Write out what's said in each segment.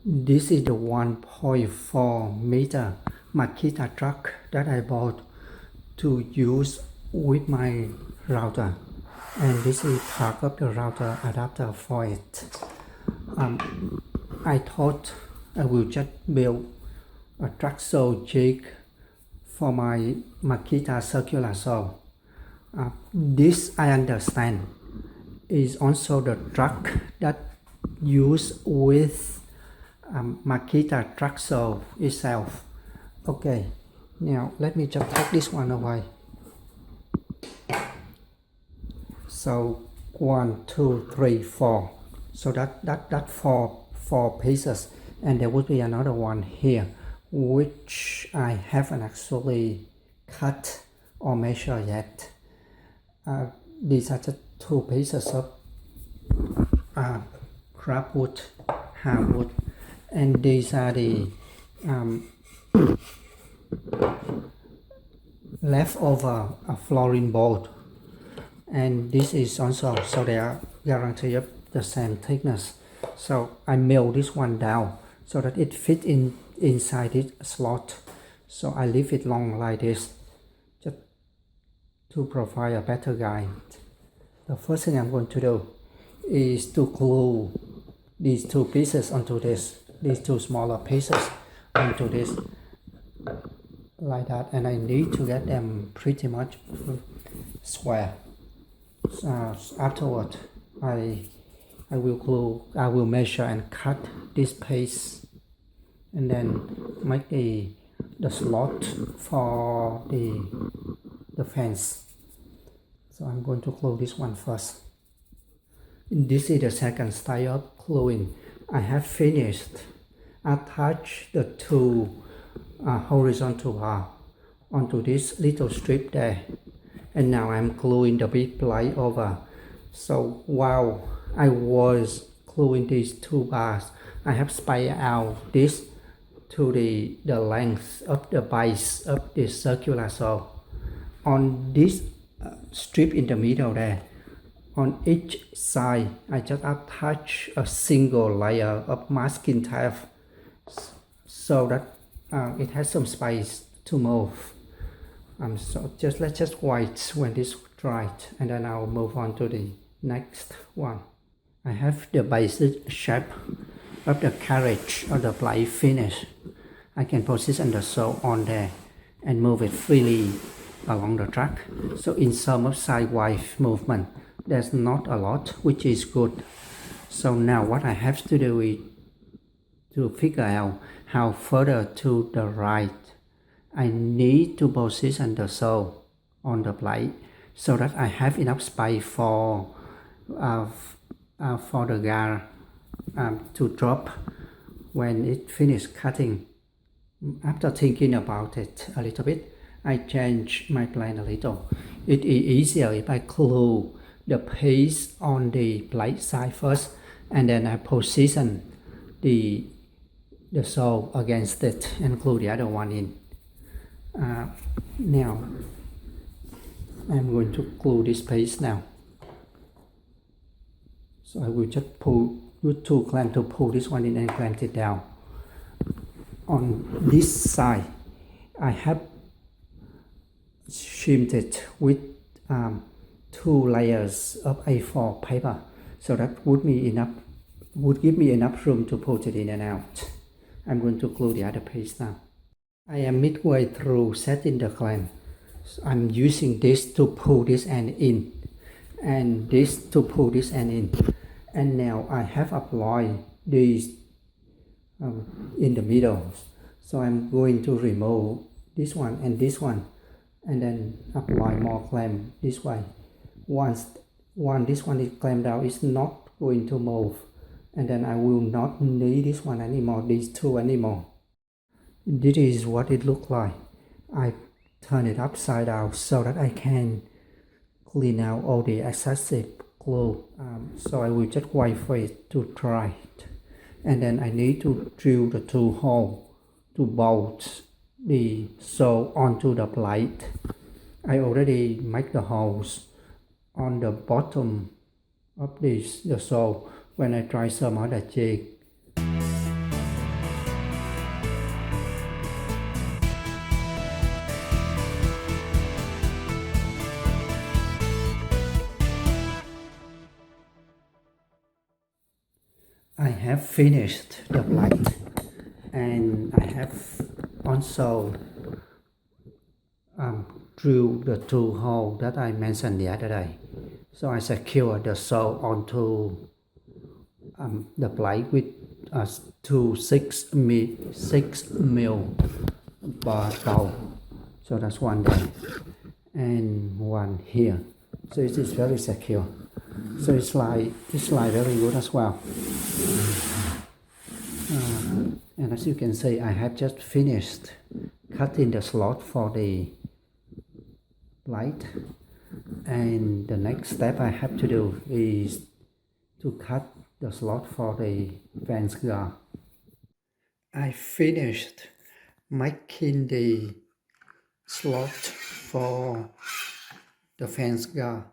This is the 1.4 meter Makita truck that I bought to use with my router, and this is part of the router adapter for it. I thought I will just build a truck saw jig for my Makita circular saw. This I understand is also the truck that used with Makita truck saw itself. Okay, now let me just take this one away. So 1, 2, 3, 4. So that four pieces, and there would be another one here which I haven't actually cut or measured yet. These are just 2 pieces of crab wood, hardwood, and these are the leftover flooring board, and this is also, so they are guaranteed of the same thickness. So I mill this one down so that it fits inside this slot. So I leave it long like this just to provide a better guide. The first thing I'm going to do is to glue these 2 pieces onto these 2 smaller pieces onto this like that, and I need to get them pretty much square. Afterward, I will measure and cut this piece, and then make the slot for the fence. So I'm going to glue this one first. This is the second style of gluing. I have finished. Attach the 2 horizontal bar onto this little strip there, and now I'm gluing the big plate over. So while I was gluing these 2 bars, I have spaced out this to the length of the base of the circular saw. On this strip in the middle there, on each side, I just attach a single layer of masking tape so that it has some space to move. So let's just wait when this dried, and then I'll move on to the next one. I have the basic shape of the carriage or the plate finished. I can position the saw on there and move it freely along the track. So in terms of sidewise movement, there's not a lot, which is good. So now what I have to do is to figure out how further to the right I need to position the saw on the plate so that I have enough space for the guard to drop when it finished cutting. After thinking about it a little bit, I changed my plan a little. It is easier if I glue the piece on the plate side first, and then I position the saw against it and glue the other one in. Now I'm going to glue this piece now. So I will just use 2 clamps to pull this one in and clamp it down. On this side, I have trimmed it with 2 layers of A4 paper, so that would give me enough room to pull it in and out. I'm going to glue the other piece now. I am midway through setting the clamp. So I'm using this to pull this end in, and this to pull this end in. And now I have applied this in the middle. So I'm going to remove this one and this one, and then apply more clamp this way. Once this one is clamped down, it's not going to move, and then I will not need this one anymore, these two anymore. This is what it looks like. I turn it upside down so that I can clean out all the excessive glue. So I will just wait for it to dry, and then I need to drill the two holes to bolt the sole onto the plate. I already make the holes on the bottom of the sole when I try some other jig. I have finished the plate, and I have also drilled the two holes that I mentioned the other day. So I secure the sole onto the plate with two 6 mil bowl. So that's one there and one here. So it is very secure. So it's like very good as well. And as you can see, I have just finished cutting the slot for the plate, and the next step I have to do is to cut the slot for the fence guard. I finished making the slot for the fence guard.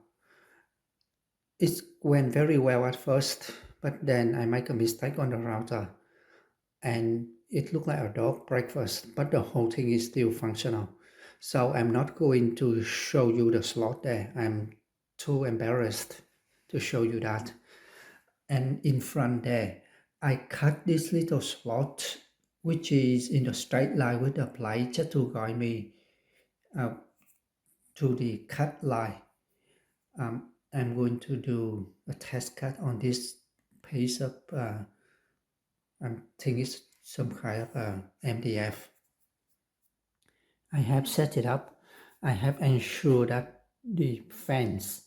It went very well at first, but then I make a mistake on the router and it looked like a dog breakfast, but the whole thing is still functional. So I'm not going to show you the slot there. I'm too embarrassed to show you that. And in front there, I cut this little slot, which is in the straight line with the plate, just to guide me to the cut line. I'm going to do a test cut on this piece of, I think it's some kind of MDF. I have set it up. I have ensured that the fence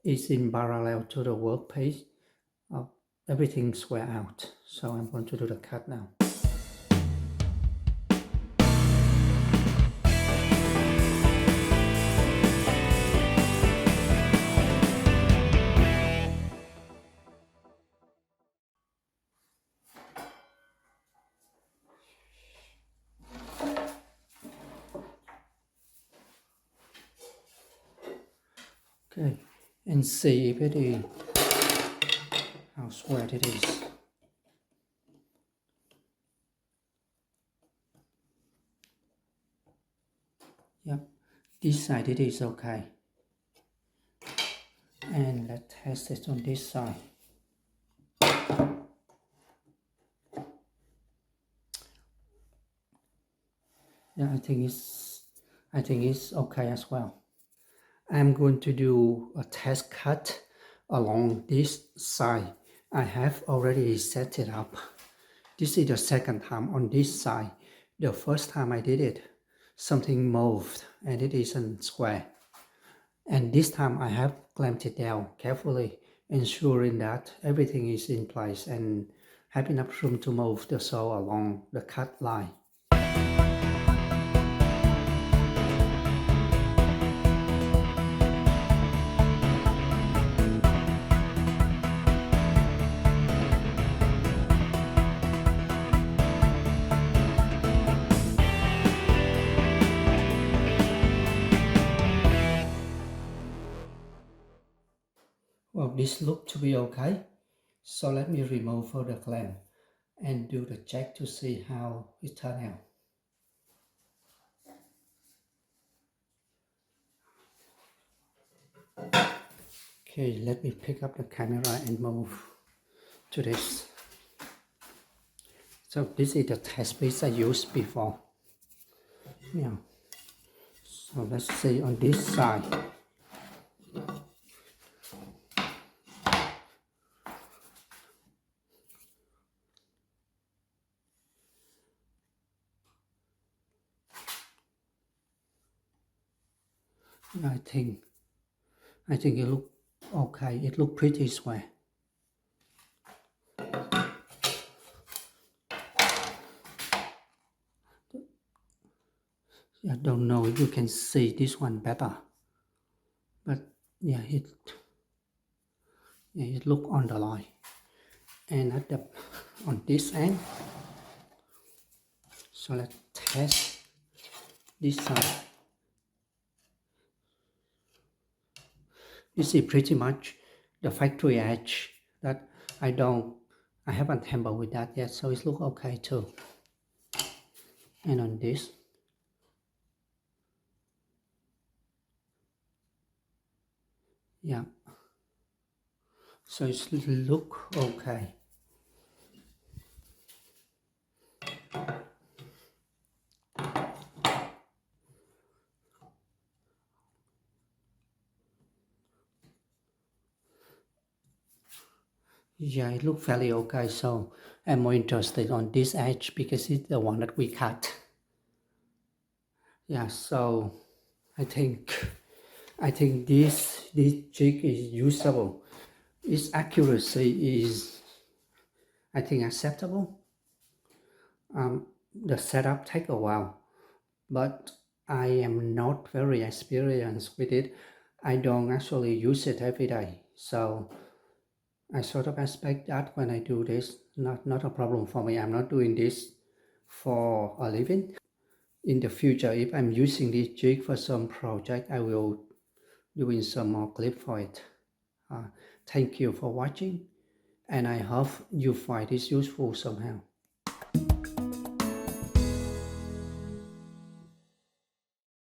is in parallel to the workpiece. Everything square out. So I'm going to do the cut now. Okay, and see if it is how square it is. Yep, this side it is okay. And let's test it on this side. Yeah, I think it's okay as well. I'm going to do a test cut along this side. I have already set it up. This is the second time on this side. The first time I did it, something moved and it isn't square. And this time I have clamped it down carefully, ensuring that everything is in place and have enough room to move the saw along the cut line. Well, this looks to be okay. So let me remove all the clamp and do the check to see how it turned out. Okay, let me pick up the camera and move to this. So this is the test piece I used before. Yeah. So let's see on this side. I think it looked okay. It looked pretty square. I don't know if you can see this one better, but yeah, it look on the line, and at the on this end. So let's test this side. You see pretty much the factory edge that I haven't tampered with that yet, so it look okay too. And on this, yeah, so it look okay. Yeah, it look fairly okay, so I'm more interested on this edge because it's the one that we cut. Yeah, so I think this jig is usable. Its accuracy is, I think, acceptable. The setup take a while, but I am not very experienced with it. I don't actually use it every day, so I sort of expect that when I do this, not a problem for me. I'm not doing this for a living. In the future, if I'm using this jig for some project, I will doing some more clip for it. Thank you for watching, and I hope you find this useful somehow.